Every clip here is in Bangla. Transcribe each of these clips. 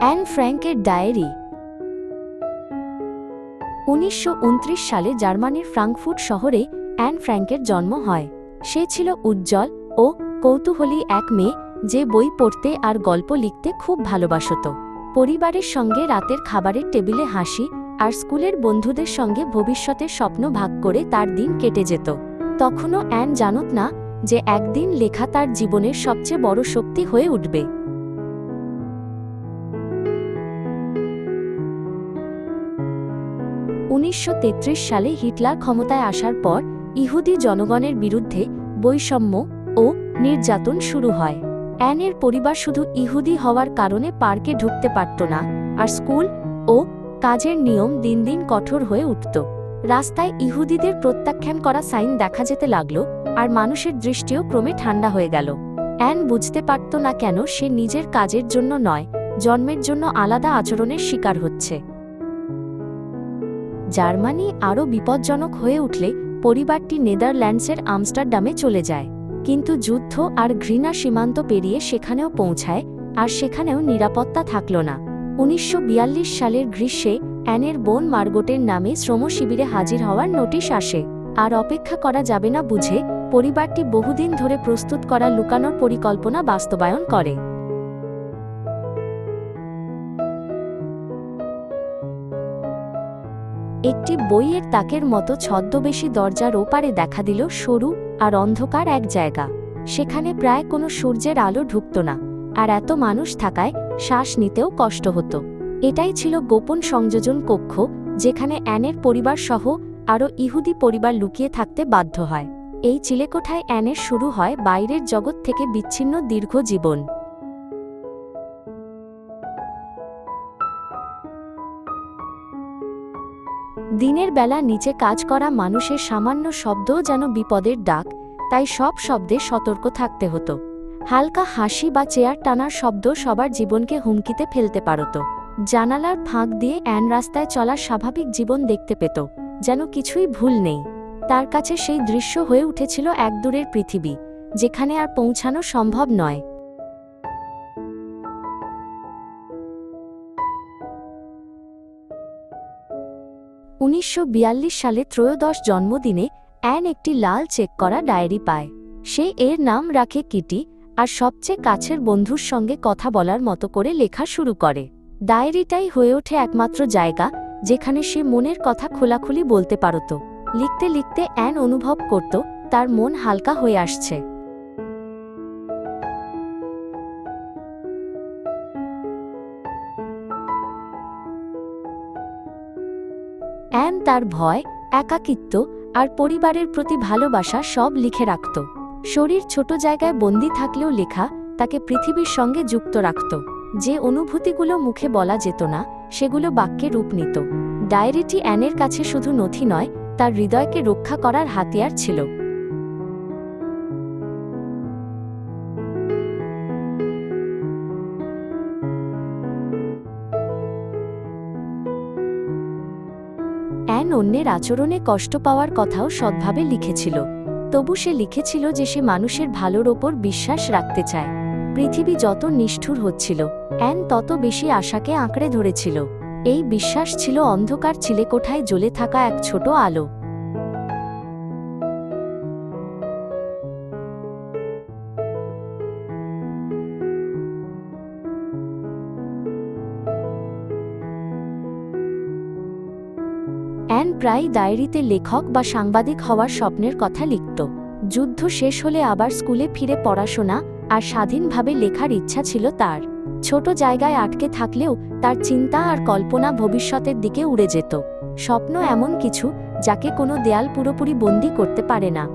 An ফ্র্যাঙ্কের diary. 1929 সালে জার্মানির ফ্রাঙ্কফুর্ট শহরে অ্যান ফ্র্যাঙ্কের জন্ম হয়। সে ছিল উজ্জ্বল ও কৌতূহলী এক মেয়ে, যে বই পড়তে আর গল্প লিখতে খুব ভালোবাসত। পরিবারের সঙ্গে রাতের খাবারের টেবিলে হাসি আর স্কুলের বন্ধুদের সঙ্গে ভবিষ্যতের স্বপ্ন ভাগ করে তার দিন কেটে যেত। তখনও অ্যান জানত না যে একদিন লেখা তার জীবনের সবচেয়ে বড় শক্তি হয়ে উঠবে। 1933 সালে হিটলার ক্ষমতায় আসার পর ইহুদি জনগণের বিরুদ্ধে বৈষম্য ও নির্যাতন শুরু হয়। অ্যানের পরিবার শুধু ইহুদি হওয়ার কারণে পার্কে ঢুকতে পারত না, আর স্কুল ও কাজের নিয়ম দিন দিন কঠোর হয়ে উঠত। রাস্তায় ইহুদিদের প্রত্যাখ্যান করা সাইন দেখা যেতে লাগল, আর মানুষের দৃষ্টিও ক্রমে ঠান্ডা হয়ে গেল। অ্যান বুঝতে পারত না কেন সে নিজের কাজের জন্য নয়, জন্মের জন্য আলাদা আচরণের শিকার হচ্ছে। জার্মানি আরও বিপজ্জনক হয়ে উঠলে পরিবারটি নেদারল্যান্ডসের আমস্টারডামে চলে যায়। কিন্তু যুদ্ধ আর ঘৃণা সীমান্ত পেরিয়ে সেখানেও পৌঁছায়, আর সেখানেও নিরাপত্তা থাকল না। 1942 সালের গ্রীষ্মে অ্যানের বোন মার্গটের নামে শ্রমশিবিরে হাজির হওয়ার নোটিশ আসে। আর অপেক্ষা করা যাবে না বুঝে পরিবারটি বহুদিন ধরে প্রস্তুত করা লুকানোর পরিকল্পনা বাস্তবায়ন করে। একটি বইয়ের তাকের মতো ছদ্মবেশী দরজার ওপারে দেখা দিল সরু আর অন্ধকার এক জায়গা। সেখানে প্রায় কোনো সূর্যের আলো ঢুকত না, আর এত মানুষ থাকায় শ্বাস নিতেও কষ্ট হতো। এটাই ছিল গোপন সংযোজন কক্ষ, যেখানে অ্যানের পরিবার সহ আরও ইহুদি পরিবার লুকিয়ে থাকতে বাধ্য হয়। এই চিলেকোঠায় অ্যানের শুরু হয় বাইরের জগৎ থেকে বিচ্ছিন্ন দীর্ঘ জীবন। দিনের বেলা নিচে কাজ করা মানুষের সামান্য শব্দও যেন বিপদের ডাক, তাই সব শব্দে সতর্ক থাকতে হতো। হালকা হাসি বা চেয়ার টানার শব্দ সবার জীবনকে হুমকিতে ফেলতে পারত। জানালার ফাঁক দিয়ে অ্যান রাস্তায় চলার স্বাভাবিক জীবন দেখতে পেত, যেন কিছুই ভুল নেই। তার কাছে সেই দৃশ্য হয়ে উঠেছিল এক দূরের পৃথিবী, যেখানে আর পৌঁছানো সম্ভব নয়। সালে 13 জন্মদিনে অ্যান একটি লাল চেক করা ডায়েরি পায়। সে এর নাম রাখে কিটি, আর সবচেয়ে কাছের বন্ধুর সঙ্গে কথা বলার মতো করে লেখা শুরু করে। ডায়েরিটাই হয়ে ওঠে একমাত্র জায়গা যেখানে সে মনের কথা খোলাখুলি বলতে পারত। লিখতে লিখতে অ্যান অনুভব করত তার মন হালকা হয়ে আসছে। অ্যান তার ভয়, একাকিত্ব আর পরিবারের প্রতি ভালোবাসা সব লিখে রাখত। শরীর ছোট জায়গায় বন্দী থাকলেও লেখা তাকে পৃথিবীর সঙ্গে যুক্ত রাখত। যে অনুভূতিগুলো মুখে বলা যেত না, সেগুলো বাক্যে রূপ নিত। ডায়েরিটি অ্যানের কাছে শুধু নথি নয়, তার হৃদয়কে রক্ষা করার হাতিয়ার ছিল। অ্যান অন্যের আচরণে কষ্ট পাওয়ার কথাও সৎভাবে লিখেছিল। তবু সে লিখেছিল যে সে মানুষের ভালোর ওপর বিশ্বাস রাখতে চায়। পৃথিবী যত নিষ্ঠুর হচ্ছিল, অ্যান তত বেশি আশাকে আঁকড়ে ধরেছিল। এই বিশ্বাস ছিল অন্ধকার চিলেকোঠায় জ্বলে থাকা এক ছোট আলো। অ্যান প্রায় ডায়েরিতে লেখক বা সাংবাদিক হওয়ার স্বপ্নের কথা লিখত। যুদ্ধ শেষ হলে আবার স্কুলে ফিরে পড়াশোনা আর স্বাধীনভাবে লেখার ইচ্ছা ছিল তার। ছোট জায়গায় আটকে থাকলেও তার চিন্তা আর কল্পনা ভবিষ্যতের দিকে উড়ে যেত। স্বপ্ন এমন কিছু যাকে কোনো দেয়াল পুরোপুরি বন্দী করতে পারে না।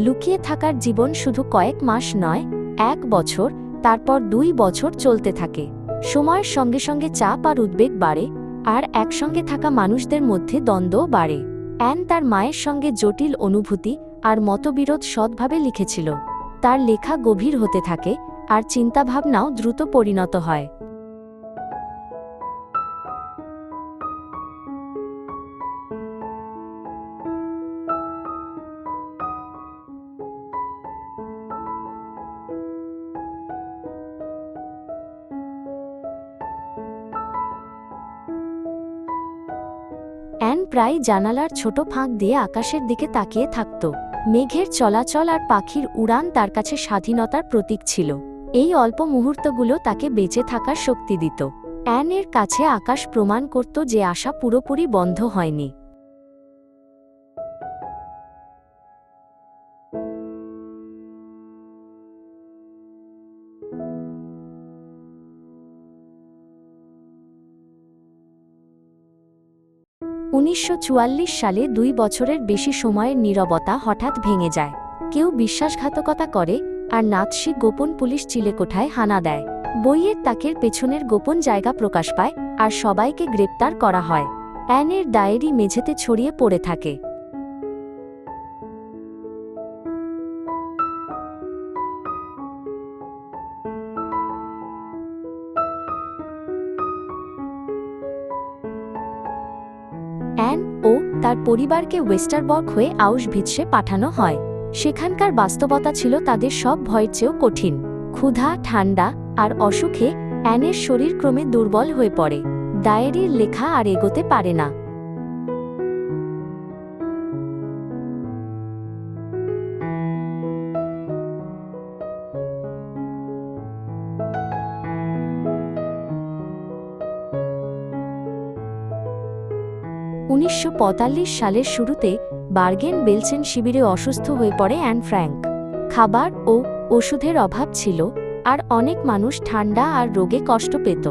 লুকিয়ে থাকার জীবন শুধু কয়েক মাস নয়, 1 বছর, তারপর 2 বছর চলতে থাকে। সময়ের সঙ্গে সঙ্গে চাপ আর উদ্বেগ বাড়ে, আর একসঙ্গে থাকা মানুষদের মধ্যে দ্বন্দ্বও বাড়ে। অ্যান তার মায়ের সঙ্গে জটিল অনুভূতি আর মতবিরোধ সৎভাবে লিখেছিল। তার লেখা গভীর হতে থাকে, আর চিন্তাভাবনাও দ্রুত পরিণত হয়। প্রায় জানালার ছোট ফাঁক দিয়ে আকাশের দিকে তাকিয়ে থাকত। মেঘের চলাচল আর পাখির উড়ান তার কাছে স্বাধীনতার প্রতীক ছিল। এই অল্প মুহূর্তগুলো তাকে বেঁচে থাকার শক্তি দিত। অ্যানের কাছে আকাশ প্রমাণ করত যে আশা পুরোপুরি বন্ধ হয়নি। উনিশশো সালে 2 বছরের বেশি সময়ের নীরবতা হঠাৎ ভেঙে যায়। কেউ বিশ্বাসঘাতকতা করে, আর নাৎসি গোপন পুলিশ চিলেকোঠায় হানা দেয়। বইয়ের তাকের পেছনের গোপন জায়গা প্রকাশ পায়, আর সবাইকে গ্রেপ্তার করা হয়। অ্যানের ডায়েরি মেঝেতে ছড়িয়ে পড়ে থাকে। অ্যান ও তার পরিবারকে ওয়েস্টারবর্গ হয়ে আউশভিৎসে পাঠানো হয়। সেখানকার বাস্তবতা ছিল তাদের সব ভয়ের চেয়েও কঠিন। ক্ষুধা, ঠান্ডা আর অসুখে অ্যানের শরীর ক্রমে দুর্বল হয়ে পড়ে। ডায়েরির লেখা আর এগোতে পারে না। সালের শুরুতে বার্গেন বেলসেন শিবিরে অসুস্থ হয়ে পড়ে অ্যান ফ্র্যাঙ্ক। খাবার ও ওষুধের অভাব ছিল, আর অনেক মানুষ ঠান্ডা আর রোগে কষ্ট পেত।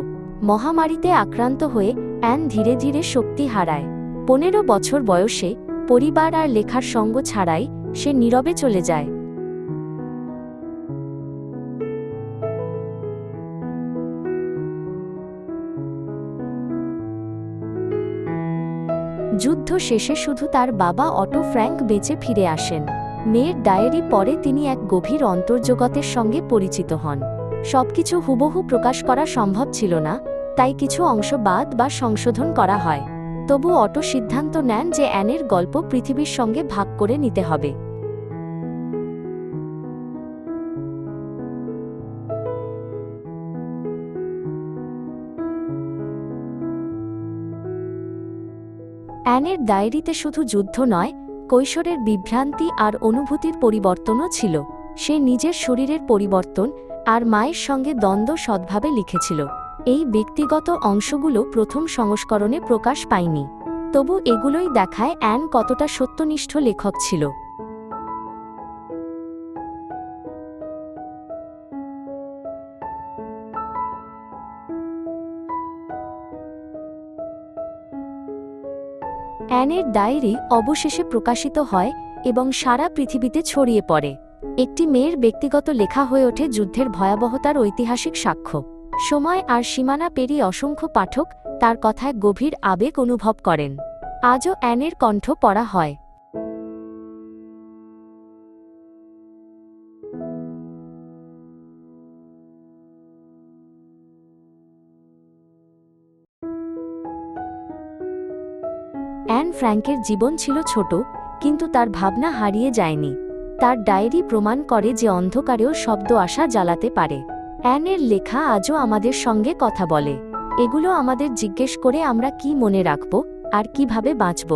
মহামারীতে আক্রান্ত হয়ে অ্যান ধীরে ধীরে শক্তি হারায়। 15 বছর বয়সে পরিবার আর লেখার সঙ্গ ছাড়াই সে নীরবে চলে যায়। যুদ্ধ শেষে শুধু তার বাবা অটো ফ্র্যাঙ্ক বেঁচে ফিরে আসেন। মেয়ের ডায়েরি পরে তিনি এক গভীর অন্তর্জগতের সঙ্গে পরিচিত হন। সবকিছু হুবহু প্রকাশ করা সম্ভব ছিল না, তাই কিছু অংশ বাদ বা সংশোধন করা হয়। তবু অটো সিদ্ধান্ত নেন যে অ্যানের গল্প পৃথিবীর সঙ্গে ভাগ করে নিতে হবে। অ্যানের ডায়েরিতে শুধু যুদ্ধ নয়, কৈশোরের বিভ্রান্তি আর অনুভূতির পরিবর্তনও ছিল। সে নিজের শরীরের পরিবর্তন আর মায়ের সঙ্গে দ্বন্দ্ব সৎভাবে লিখেছিল। এই ব্যক্তিগত অংশগুলো প্রথম সংস্করণে প্রকাশ পায়নি, তবু এগুলোই দেখায় অ্যান কতটা সত্যনিষ্ঠ লেখক ছিল। অ্যানের ডায়েরি অবশেষে প্রকাশিত হয় এবং সারা পৃথিবীতে ছড়িয়ে পড়ে। একটি মেয়ের ব্যক্তিগত লেখা হয়ে ওঠে যুদ্ধের ভয়াবহতার ঐতিহাসিক সাক্ষ্য। সময় আর সীমানা পেরিয়ে অসংখ্য পাঠক তার কথায় গভীর আবেগ অনুভব করেন। আজও অ্যানের কণ্ঠ পড়া হয়। অ্যান ফ্র্যাঙ্কের জীবন ছিল ছোট, কিন্তু তার ভাবনা হারিয়ে যায়নি। তার ডায়েরি প্রমাণ করে যে অন্ধকারেও শব্দ আশা জ্বালাতে পারে। অ্যানের লেখা আজও আমাদের সঙ্গে কথা বলে। এগুলো আমাদের জিজ্ঞেস করে আমরা কি মনে রাখব আর কিভাবে বাঁচব।